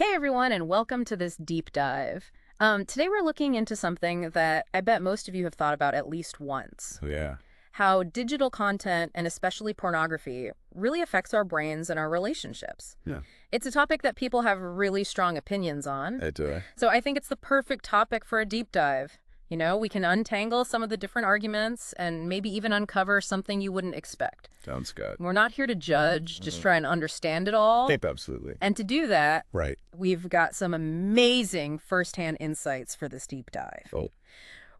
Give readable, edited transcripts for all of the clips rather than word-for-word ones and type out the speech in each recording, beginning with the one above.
Hey everyone, and welcome to this deep dive. Today we're looking into something that I bet most of you have thought about at least once. Oh, yeah, How digital content, and especially pornography, really affects our brains and our relationships. yeah, It's a topic that people have really strong opinions on, I do. so I think it's the perfect topic for a deep dive. We can untangle some of the different arguments and maybe even uncover something you wouldn't expect. Sounds good. We're not here to judge, just try and understand it all. Tape, absolutely. And to do that, Right. we've got some amazing firsthand insights for this deep dive. Oh,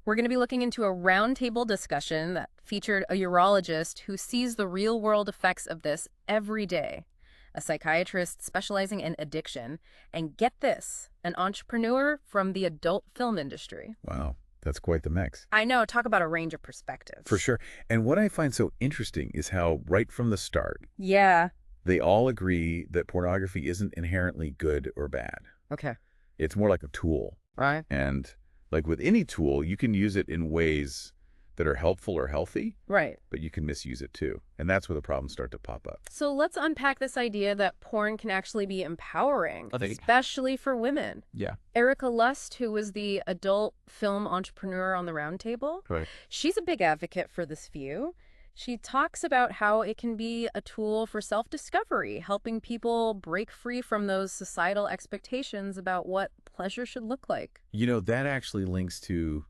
We're going to be looking into a roundtable discussion that featured a urologist who sees the real-world effects of this every day, a psychiatrist specializing in addiction, and get this, an entrepreneur from the adult film industry. wow. That's quite the mix. I know, talk about a range of perspectives. For sure. And what I find so interesting is how right from the start, Yeah. they all agree that pornography isn't inherently good or bad. Okay. It's more like a tool. Right. And like with any tool, you can use it in ways that are helpful or healthy, Right. but you can misuse it too. And that's where the problems start to pop up. So let's unpack this idea that porn can actually be empowering, I think- especially for women. Yeah. Erica Lust, who was the adult film entrepreneur on the roundtable, Right. she's a big advocate for this view. She talks about how it can be a tool for self-discovery, helping people break free from those societal expectations about what pleasure should look like. You know, that actually links to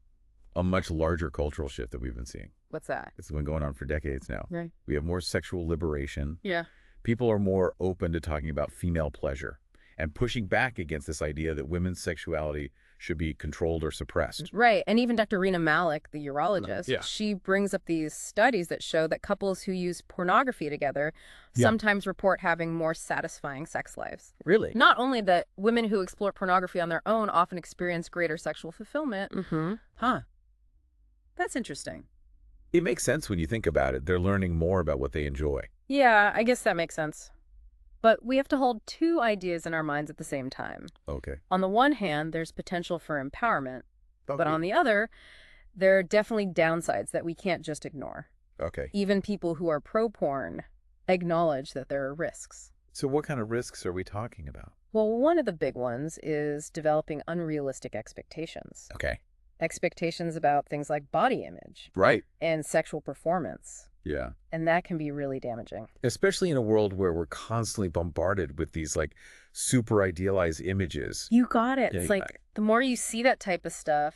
a much larger cultural shift that we've been seeing. What's that? It's been going on for decades now. Right. We have more sexual liberation. Yeah. People are more open to talking about female pleasure and pushing back against this idea that women's sexuality should be controlled or suppressed. Right. And even Dr. Rena Malik, the urologist, Yeah. she brings up these studies that show that couples who use pornography together Yeah. sometimes report having more satisfying sex lives. Really? Not only that women who explore pornography on their own often experience greater sexual fulfillment. Mm-hmm. Huh. That's interesting. It makes sense when you think about it. They're learning more about what they enjoy. Yeah, I guess that makes sense. But we have to hold two ideas in our minds at the same time. Okay. On the one hand, there's potential for empowerment, but on the other, there are definitely downsides that we can't just ignore. Okay. Even people who are pro-porn acknowledge that there are risks. So what kind of risks are we talking about? Well, one of the big ones is developing unrealistic expectations. Okay. Expectations about things like body image Right. and sexual performance. Yeah. And that can be really damaging. Especially in a world where we're constantly bombarded with these like super idealized images. You got it. Yeah, It's like the more you see that type of stuff,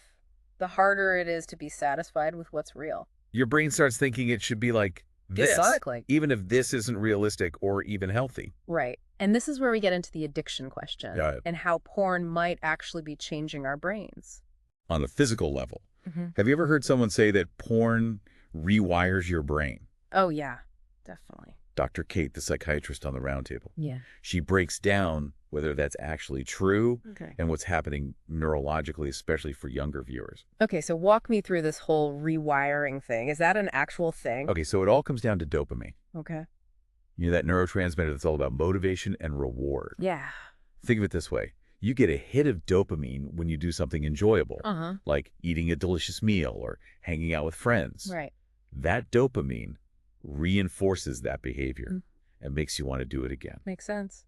the harder it is to be satisfied with what's real. Your brain starts thinking it should be like this, Exactly. even if this isn't realistic or even healthy. Right. And this is where we get into the addiction question Yeah. and how porn might actually be changing our brains. On a physical level. Mm-hmm. Have you ever heard someone say that porn rewires your brain? Oh, yeah, definitely. Dr. Kate, the psychiatrist on the roundtable. Yeah. She breaks down whether that's actually true Okay. and what's happening neurologically, especially for younger viewers. Okay, so walk me through this whole rewiring thing. Is that an actual thing? Okay, so it all comes down to dopamine. Okay. You know, that neurotransmitter that's all about motivation and reward. Yeah. Think of it this way. You get a hit of dopamine when you do something enjoyable, Uh-huh. like eating a delicious meal or hanging out with friends. Right. That dopamine reinforces that behavior and makes you want to do it again. Makes sense.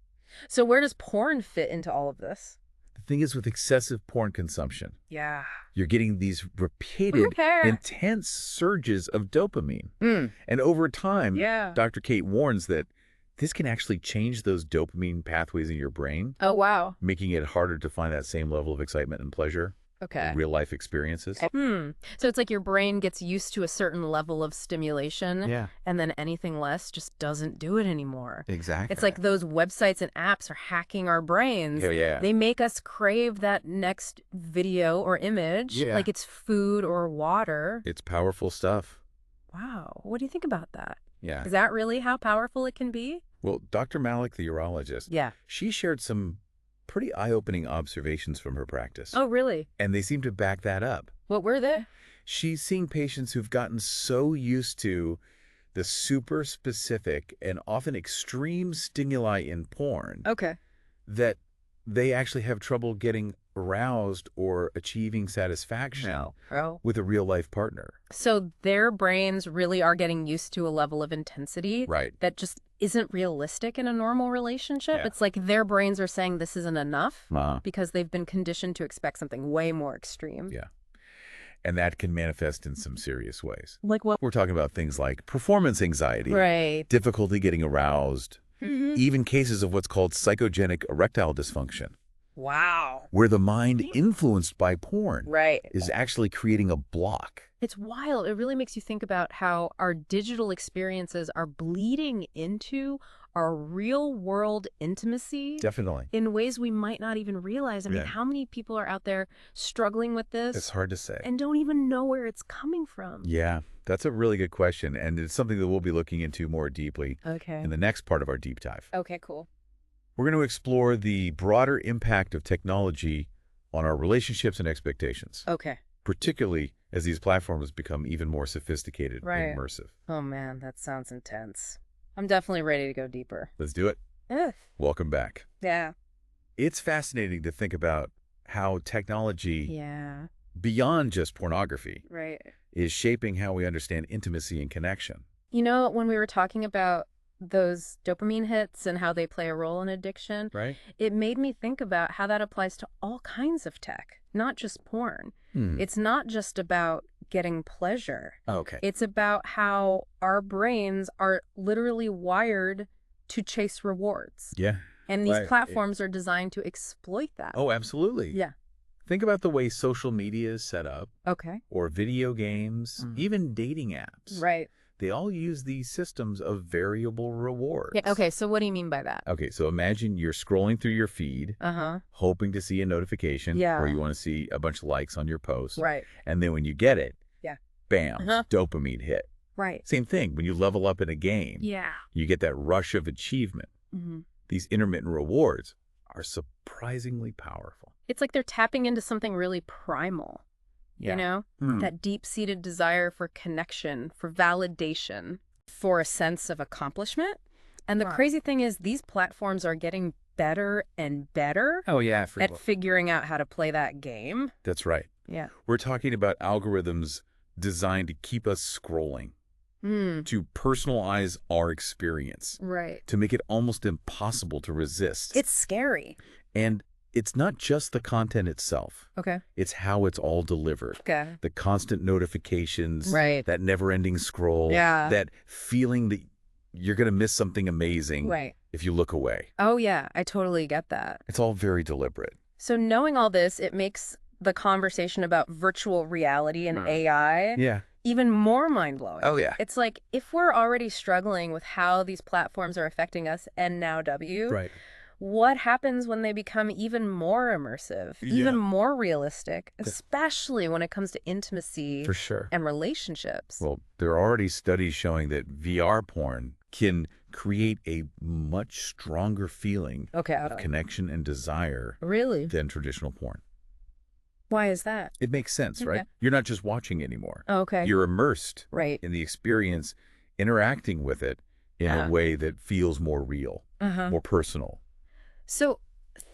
So where does porn fit into all of this? The thing is with excessive porn consumption, Yeah. you're getting these repeated, Okay. intense surges of dopamine. Mm. And over time, Yeah. Dr. Kate warns that this can actually change those dopamine pathways in your brain, Oh, wow. making it harder to find that same level of excitement and pleasure Okay. in real life experiences. So it's like your brain gets used to a certain level of stimulation, Yeah. and then anything less just doesn't do it anymore. Exactly. It's like those websites and apps are hacking our brains. Yeah, yeah. They make us crave that next video or image, Yeah. like it's food or water. It's powerful stuff. Wow. What do you think about that? Yeah. Is that really how powerful it can be? Well, Dr. Malik, the urologist, Yeah. she shared some pretty eye-opening observations from her practice. Oh, really? And they seem to back that up. What were they? She's seeing patients who've gotten so used to the super specific and often extreme stimuli in porn Okay. that they actually have trouble getting aroused or achieving satisfaction Oh. with a real-life partner. So their brains really are getting used to a level of intensity Right. that just isn't realistic in a normal relationship. Yeah. It's like their brains are saying this isn't enough Uh, because they've been conditioned to expect something way more extreme. yeah. And that can manifest in some serious ways. Like what? We're talking about things like performance anxiety, Right. difficulty getting aroused, even cases of what's called psychogenic erectile dysfunction, Wow. where the mind influenced by porn Right. is actually creating a block. It's wild. It really makes you think about how our digital experiences are bleeding into our real world intimacy Definitely. in ways we might not even realize. I mean, Yeah. how many people are out there struggling with It's this hard to say. and don't even know where it's coming from? Yeah, that's a really good question, and it's something that we'll be looking into more deeply Okay. in the next part of our deep dive. Okay, cool. We're going to explore the broader impact of technology on our relationships and expectations, Okay. particularly as these platforms become even more sophisticated Right. and immersive. Oh, man, that sounds intense. I'm definitely ready to go deeper. Let's do it. Ugh. Welcome back. Yeah. It's fascinating to think about how technology, Yeah. beyond just pornography, Right. is shaping how we understand intimacy and connection. You know, when we were talking about those dopamine hits and how they play a role in addiction, Right? it made me think about how that applies to all kinds of tech, not just porn. It's not just about getting pleasure. Okay. It's about how our brains are literally wired to chase rewards. Yeah. And these Right. platforms are designed to exploit that. Oh, absolutely. Yeah. Think about the way social media is set up, Okay. or video games, even dating apps. Right. They all use these systems of variable rewards. Yeah. Okay. So what do you mean by that? Okay, so imagine you're scrolling through your feed, Uh-huh. hoping to see a notification, Yeah. or you want to see a bunch of likes on your post. Right. And then when you get it, Yeah. bam, Uh-huh. dopamine hit. Right. Same thing, when you level up in a game, Yeah. you get that rush of achievement. Hmm. These intermittent rewards are surprisingly powerful. It's like they're tapping into something really primal, you know? That deep-seated desire for connection, for validation, for a sense of accomplishment. And the Right. crazy thing is these platforms are getting better and better Oh, yeah, at figuring out how to play that game. That's right. Yeah. We're talking about algorithms designed to keep us scrolling, to personalize our experience, Right. to make it almost impossible to resist. It's scary. And it's not just the content itself. Okay. It's how it's all delivered. Okay. The constant notifications, Right. that never-ending scroll, Yeah. that feeling that you're going to miss something amazing Right. if you look away. Oh, yeah. I totally get that. It's all very deliberate. So knowing all this, it makes the conversation about virtual reality and AI Yeah. even more mind-blowing. Oh, yeah. It's like, if we're already struggling with how these platforms are affecting us and now W, Right. what happens when they become even more immersive, even more realistic, especially when it comes to intimacy For sure. and relationships? Well, there are already studies showing that VR porn can create a much stronger feeling Okay. of connection and desire Really? than traditional porn. Why is that? It makes sense, right? Okay. You're not just watching anymore. Okay. You're immersed Right. in the experience, interacting with it in Yeah. a way that feels more real, Uh-huh. more personal. So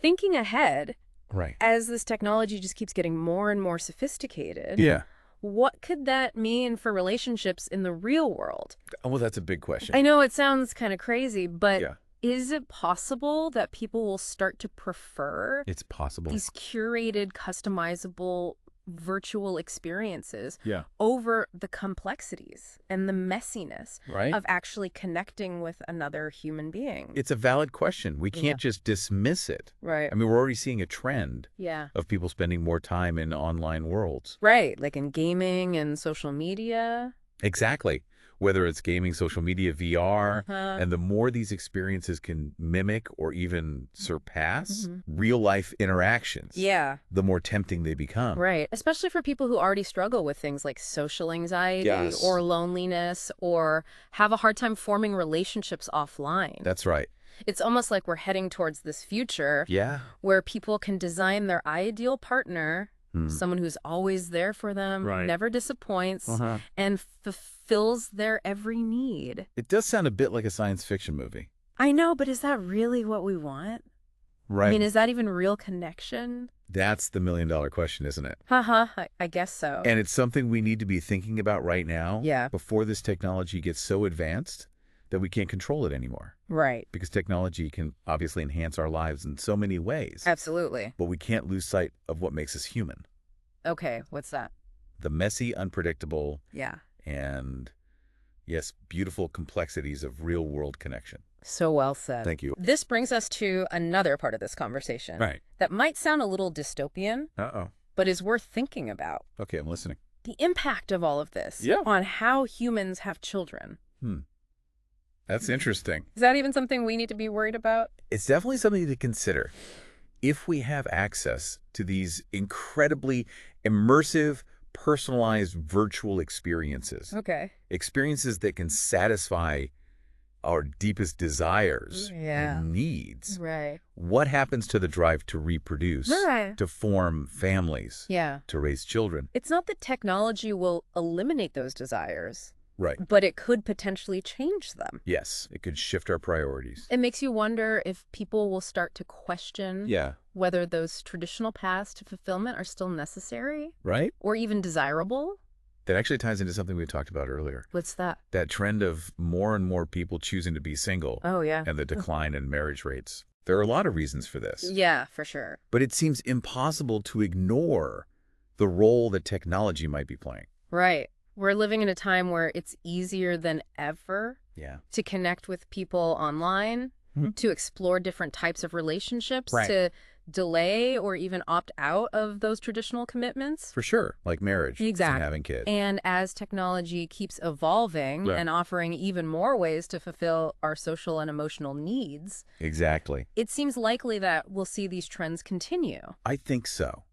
thinking ahead, Right. as this technology just keeps getting more and more sophisticated, Yeah. what could that mean for relationships in the real world? Oh, well, that's a big question. I know it sounds kind of crazy, but Yeah. is it possible that people will start to prefer It's possible. these curated, customizable virtual experiences Yeah. over the complexities and the messiness Right? of actually connecting with another human being? It's a valid question. We can't just dismiss it. Right. I mean, we're already seeing a trend Yeah. of people spending more time in online worlds. Right. Like in gaming and social media. Exactly. Whether it's gaming, social media, VR, Uh-huh. and the more these experiences can mimic or even surpass Mhm. real-life interactions, Yeah. the more tempting they become. Right. Especially for people who already struggle with things like social anxiety Yes. or loneliness or have a hard time forming relationships offline. That's right. It's almost like we're heading towards this future Yeah. where people can design their ideal partner, Hmm. someone who's always there for them, Right. never disappoints, Uh-huh. and fulfills their every need. It does sound a bit like a science fiction movie. I know, but is that really what we want? Right. I mean, is that even real connection? That's the million-dollar question, isn't it? Haha, I guess so. And it's something we need to be thinking about right now Yeah. before this technology gets so advanced that we can't control it anymore. Right. Because technology can obviously enhance our lives in so many ways. Absolutely. But we can't lose sight of what makes us human. Okay, what's that? The messy, unpredictable, Yeah. and, yes, beautiful complexities of real-world connection. So well said. Thank you. This brings us to another part of this conversation Right. that might sound a little dystopian, Uh-oh. but is worth thinking about. Okay, I'm listening. The impact of all of this Yeah. on how humans have children. That's interesting. Is that even something we need to be worried about? It's definitely something to consider. If we have access to these incredibly immersive, personalized virtual experiences, Okay. experiences that can satisfy our deepest desires Yeah. and needs, Right. what happens to the drive to reproduce, Right. to form families, Yeah. to raise children? It's not that technology will eliminate those desires, Right. but it could potentially change them. Yes, it could shift our priorities. It makes you wonder if people will start to question Yeah. whether those traditional paths to fulfillment are still necessary Right? or even desirable. That actually ties into something we talked about earlier. What's that? That trend of more and more people choosing to be single Oh, yeah. and the decline in marriage rates. There are a lot of reasons for this. Yeah, for sure. But it seems impossible to ignore the role that technology might be playing. Right. We're living in a time where it's easier than ever Yeah. to connect with people online, Mhm. to explore different types of relationships, Right. to delay or even opt out of those traditional commitments. For sure. Like marriage Exactly. and having kids. And as technology keeps evolving Right. and offering even more ways to fulfill our social and emotional needs, Exactly. it seems likely that we'll see these trends continue. I think so.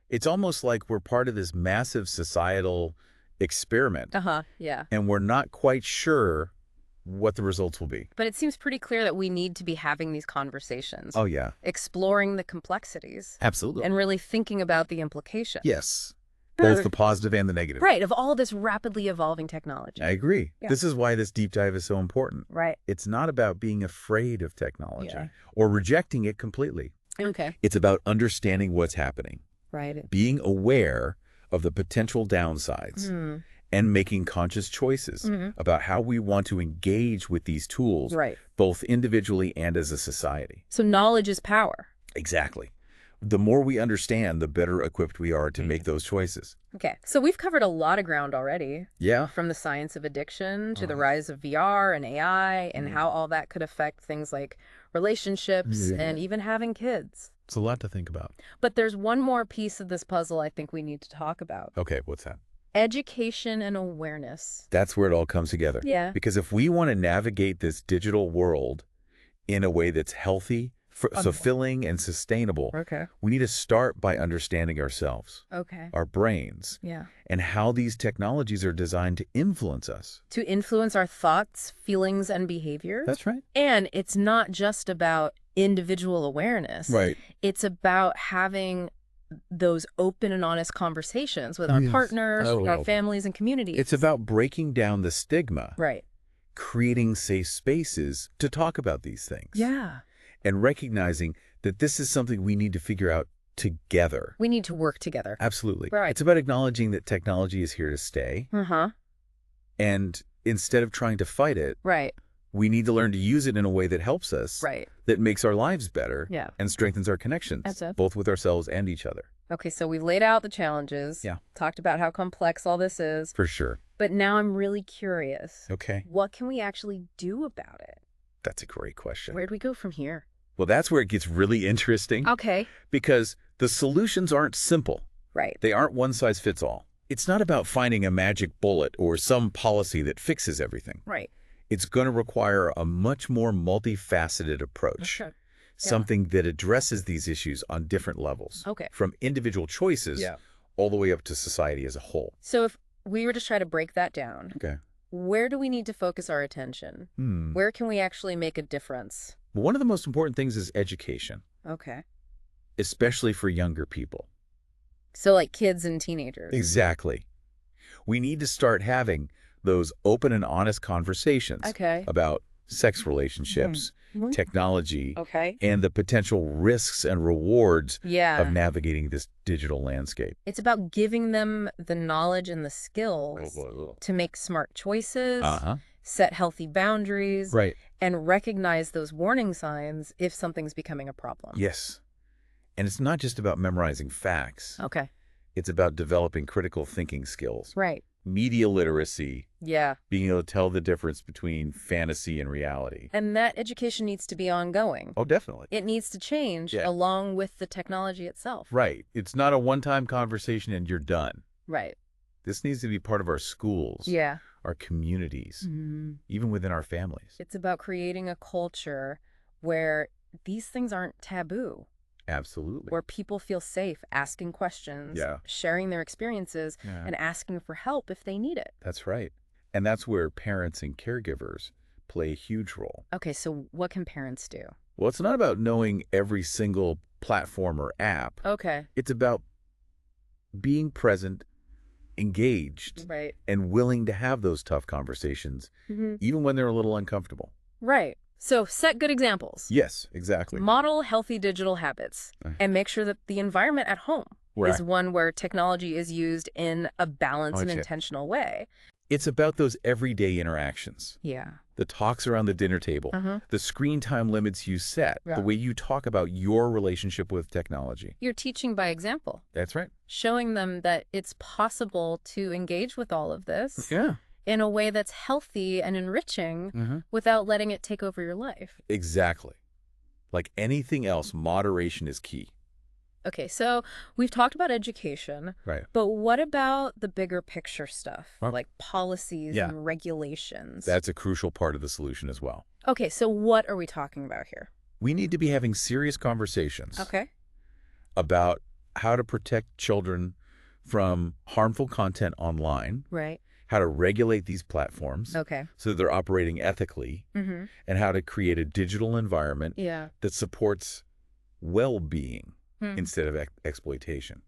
It's almost like we're part of this massive societal experiment, Yeah. and we're not quite sure what the results will be. But it seems pretty clear that we need to be having these conversations, Oh, yeah. exploring the complexities, Absolutely. and really thinking about the implications. Yes. Both the positive and the negative. Right, of all this rapidly evolving technology. I agree. Yeah. This is why this deep dive is so important. Right. It's not about being afraid of technology Yeah. or rejecting it completely. Okay. It's about understanding what's happening, Right. being aware of the potential downsides, Mm. and making conscious choices Mhm. about how we want to engage with these tools, Right. both individually and as a society. So knowledge is power. Exactly. The more we understand, the better equipped we are to Mm-hmm. make those choices. Okay. So we've covered a lot of ground already, Yeah. from the science of addiction to the Uh-huh. rise of VR and AI and Mm. how all that could affect things like relationships Yeah. and even having kids. It's a lot to think about. But there's one more piece of this puzzle I think we need to talk about. Okay, what's that? Education and awareness. That's where it all comes together. Yeah. Because if we want to navigate this digital world in a way that's healthy, fulfilling, and sustainable, Okay. we need to start by understanding ourselves, Okay. our brains, Yeah. and how these technologies are designed to influence us. To influence our thoughts, feelings, and behaviors. That's right. And it's not just about individual awareness. Right. It's about having those open and honest conversations with our Yes. partners, Oh, our well. families, and communities. It's about breaking down the stigma, Right. creating safe spaces to talk about these things, Yeah. and recognizing that this is something we need to figure out together. We need to work together. Absolutely. Right. It's about acknowledging that technology is here to stay, Uh-huh. and instead of trying to fight it, Right. we need to learn to use it in a way that helps us, Right. that makes our lives better, Yeah. and strengthens our connections, That's it. both with ourselves and each other. Okay, so we've laid out the challenges. Yeah. Talked about how complex all this is. For sure. But now I'm really curious. Okay. What can we actually do about it? That's a great question. Where do we go from here? Well, that's where it gets really interesting, Okay. because the solutions aren't simple. Right. They aren't one size fits all. It's not about finding a magic bullet or some policy that fixes everything. Right. It's going to require a much more multifaceted approach, Okay. something that addresses these issues on different levels, Okay. from individual choices all the way up to society as a whole. So if we were to try to break that down, Okay. where do we need to focus our attention? Where can we actually make a difference? One of the most important things is education, Okay. especially for younger people. So like kids and teenagers. Exactly. We need to start having those open and honest conversations Okay. about sex relationships, Mhm. technology, Okay. and the potential risks and rewards of Yeah. navigating this digital landscape. It's about giving them the knowledge and the skills to make smart choices, Uh-huh. set healthy boundaries, Right. and recognize those warning signs if something's becoming a problem. Yes. And it's not just about memorizing facts. Okay. It's about developing critical thinking skills, Right. media literacy, Yeah. being able to tell the difference between fantasy and reality. And that education needs to be ongoing. Oh, definitely. It needs to change Yeah. along with the technology itself. Right. It's not a one-time conversation and you're done. Right. This needs to be part of our schools, Yeah. our communities, Mhm. even within our families. It's about creating a culture where these things aren't taboo, Absolutely. where people feel safe asking questions, Yeah. sharing their experiences, Yeah. and asking for help if they need it. That's right. And that's where parents and caregivers play a huge role. Okay, so what can parents do? Well, it's not about knowing every single platform or app. Okay. It's about being present, engaged, Right. and willing to have those tough conversations, even when they're a little uncomfortable. Right. So set good examples. Yes, exactly. Model healthy digital habits Uh. and make sure that the environment at home Right. is one where technology is used in a balanced and Gotcha. intentional way. It's about those everyday interactions, Yeah. the talks around the dinner table, the screen time limits you set, Yeah. the way you talk about your relationship with technology. You're teaching by example, That's right. showing them that it's possible to engage with all of this Yeah. in a way that's healthy and enriching Mm-hmm. without letting it take over your life. Exactly. Like anything else, moderation is key. Okay, so we've talked about education, Right. but what about the bigger picture stuff, Well, like policies yeah. and regulations? That's a crucial part of the solution as well. Okay, so what are we talking about here? We need to be having serious conversations Okay. about how to protect children from harmful content online, Right. how to regulate these platforms Okay. so that they're operating ethically, Mm-hmm. and how to create a digital environment Yeah. that supports well-being Hmm. instead of exploitation.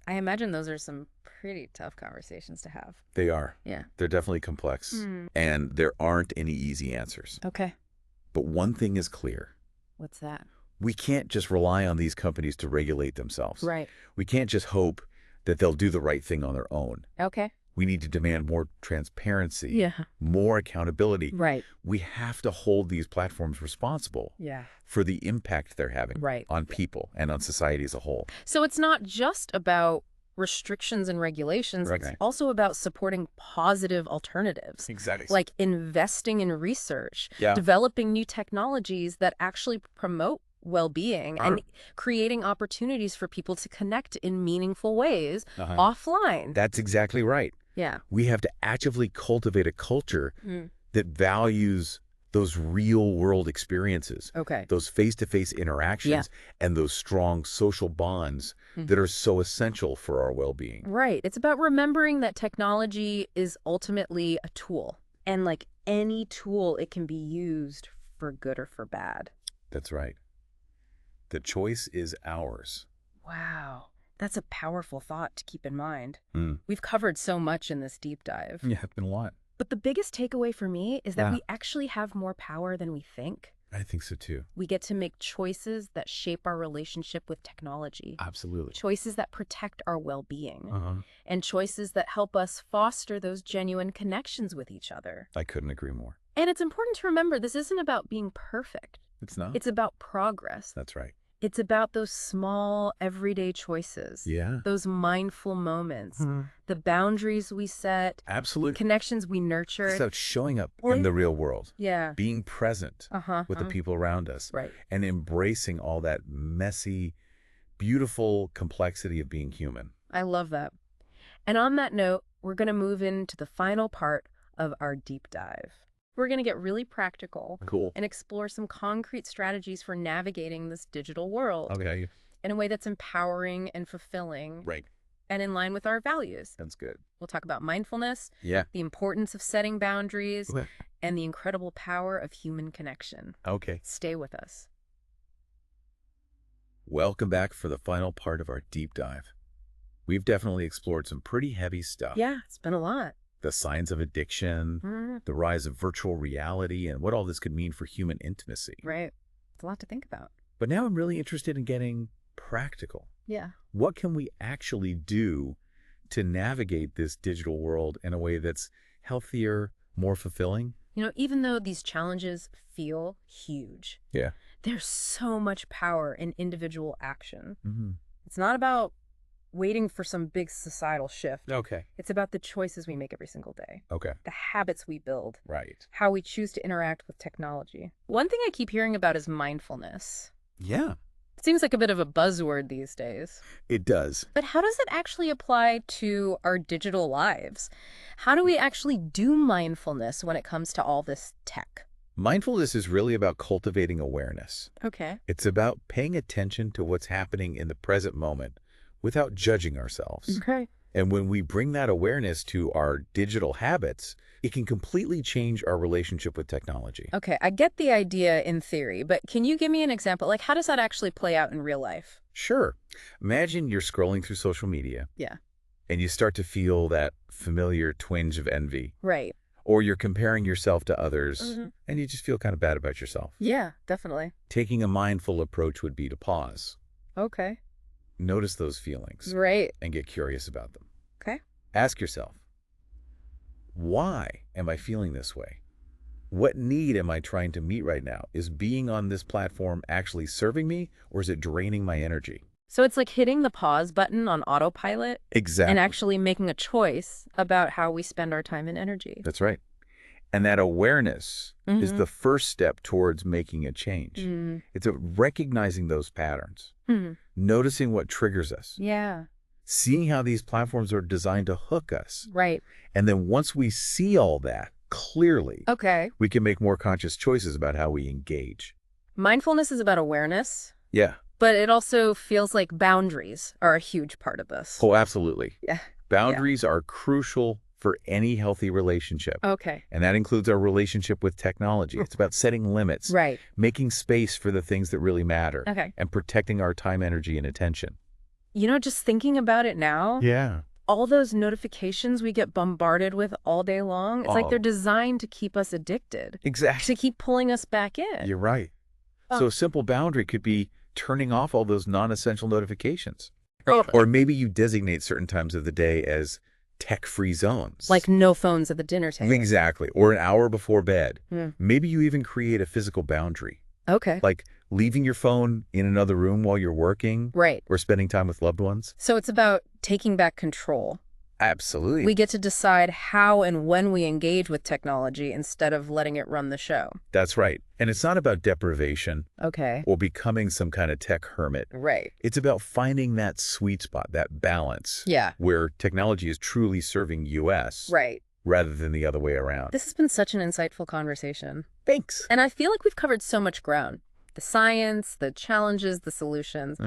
I imagine those are some pretty tough conversations to have. They are. Yeah. They're definitely complex, Hmm. and there aren't any easy answers. Okay. But one thing is clear. What's that? We can't just rely on these companies to regulate themselves. Right. We can't just hope that they'll do the right thing on their own. Okay. We need to demand more transparency, Yeah. more accountability. Right. We have to hold these platforms responsible Yeah. for the impact they're having Right. on people and on society as a whole. So it's not just about restrictions and regulations. Right. It's also about supporting positive alternatives, Exactly. like investing in research, Yeah. developing new technologies that actually promote well-being, and creating opportunities for people to connect in meaningful ways offline. That's exactly right. Yeah. We have to actively cultivate a culture Mm. that values those real-world experiences, Okay. those face-to-face interactions, and those strong social bonds that are so essential for our well-being. Right. It's about remembering that technology is ultimately a tool. And like any tool, it can be used for good or for bad. That's right. The choice is ours. Wow. That's a powerful thought to keep in mind. Mm. We've covered so much in this deep dive. Yeah, it's been a lot. But the biggest takeaway for me is that Yeah. we actually have more power than we think. I think so too. We get to make choices that shape our relationship with technology, Absolutely. choices that protect our well-being, Uh-huh. and choices that help us foster those genuine connections with each other. I couldn't agree more. And it's important to remember this isn't about being perfect. It's not? It's about progress. That's right. It's about those small, everyday choices. Yeah. Those mindful moments, the boundaries we set, Absolutely. connections we nurture. It's about showing up in the real world, Yeah. being present with the people around us, Right. and embracing all that messy, beautiful complexity of being human. I love that. And on that note, we're going to move into the final part of our deep dive. We're going to get really practical Cool. and explore some concrete strategies for navigating this digital world Okay. in a way that's empowering and fulfilling Right. and in line with our values. That's good. We'll talk about mindfulness, Yeah. the importance of setting boundaries, Okay. and the incredible power of human connection. Okay. Stay with us. Welcome back for the final part of our deep dive. We've definitely explored some pretty heavy stuff. Yeah, it's been a lot. the signs of addiction, Mhm. the rise of virtual reality, and what all this could mean for human intimacy. Right. It's a lot to think about. But now I'm really interested in getting practical. Yeah. What can we actually do to navigate this digital world in a way that's healthier, more fulfilling? Even though these challenges feel huge, Yeah. there's so much power in individual action. Mm-hmm. It's not about waiting for some big societal shift. Okay. It's about the choices we make every single day, Okay. the habits we build, Right. how we choose to interact with technology. One thing I keep hearing about is mindfulness. Yeah, It seems like a bit of a buzzword these days. it does. But how does it actually apply to our digital lives? How do we actually do mindfulness when it comes to all this tech? Mindfulness is really about cultivating awareness. Okay. It's about paying attention to what's happening in the present moment without judging ourselves. Okay. And when we bring that awareness to our digital habits, it can completely change our relationship with technology. Okay, I get the idea in theory, but can you give me an example? Like, how does that actually play out in real life? Sure. Imagine you're scrolling through social media Yeah. and you start to feel that familiar twinge of envy, Right. or you're comparing yourself to others Mhm. and you just feel kind of bad about yourself. Yeah, definitely. Taking a mindful approach would be to pause, Okay. notice those feelings, Right. and get curious about them. Okay. Ask yourself, why am I feeling this way? What need am I trying to meet right now? Is being on this platform actually serving me, or is it draining my energy? So it's like hitting the pause button on autopilot Exactly. and actually making a choice about how we spend our time and energy. That's right. And that awareness is Mhm. the first step towards making a change. Mm. It's a recognizing those patterns, Hmm. noticing what triggers us, Yeah. seeing how these platforms are designed to hook us. Right. And then once we see all that clearly, Okay. we can make more conscious choices about how we engage. Mindfulness is about awareness, Yeah. but it also feels like boundaries are a huge part of this. Oh, absolutely. Yeah. Boundaries are crucial for any healthy relationship. Okay. And that includes our relationship with technology. It's about setting limits, Right. making space for the things that really matter, Okay. and protecting our time, energy, and attention. Just thinking about it now, Yeah. all those notifications we get bombarded with all day long, it's like they're Oh. designed to keep us addicted, Exactly. to keep pulling us back in. You're right. So a simple boundary could be turning off all those non-essential notifications. Or maybe you designate certain times of the day as tech-free zones. Like no phones at the dinner table. Exactly. Or an hour before bed. Hmm. Maybe you even create a physical boundary, Okay. like leaving your phone in another room while you're working Right. or spending time with loved ones. So it's about taking back control. Absolutely. We get to decide how and when we engage with technology instead of letting it run the show. That's right. And it's not about deprivation Okay. or becoming some kind of tech hermit. Right. It's about finding that sweet spot, that balance, Yeah. where technology is truly serving us Right. rather than the other way around. This has been such an insightful conversation. Thanks. And I feel like we've covered so much ground. The science, the challenges, the solutions.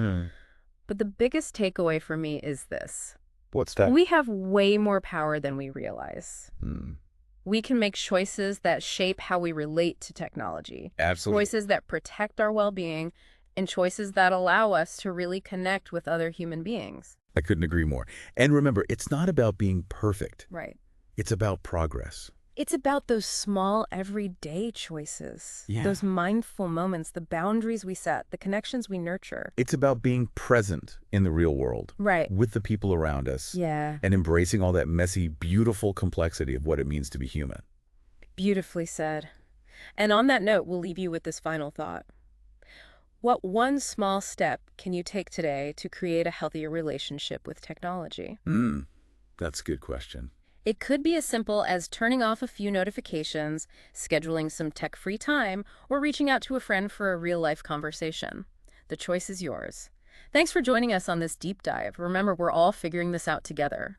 But the biggest takeaway for me is this. What's that? We have way more power than we realize. Mm, We can make choices that shape how we relate to technology, absolutely. choices that protect our well-being, and choices that allow us to really connect with other human beings. I couldn't agree more. And remember, it's not about being perfect. Right. It's about progress. It's about those small, everyday choices, Yeah. those mindful moments, the boundaries we set, the connections we nurture. It's about being present in the real world Right. with the people around us Yeah. and embracing all that messy, beautiful complexity of what it means to be human. Beautifully said. And on that note, we'll leave you with this final thought. What one small step can you take today to create a healthier relationship with technology? That's a good question. It could be as simple as turning off a few notifications, scheduling some tech-free time, or reaching out to a friend for a real-life conversation. The choice is yours. Thanks for joining us on this deep dive. Remember, we're all figuring this out together.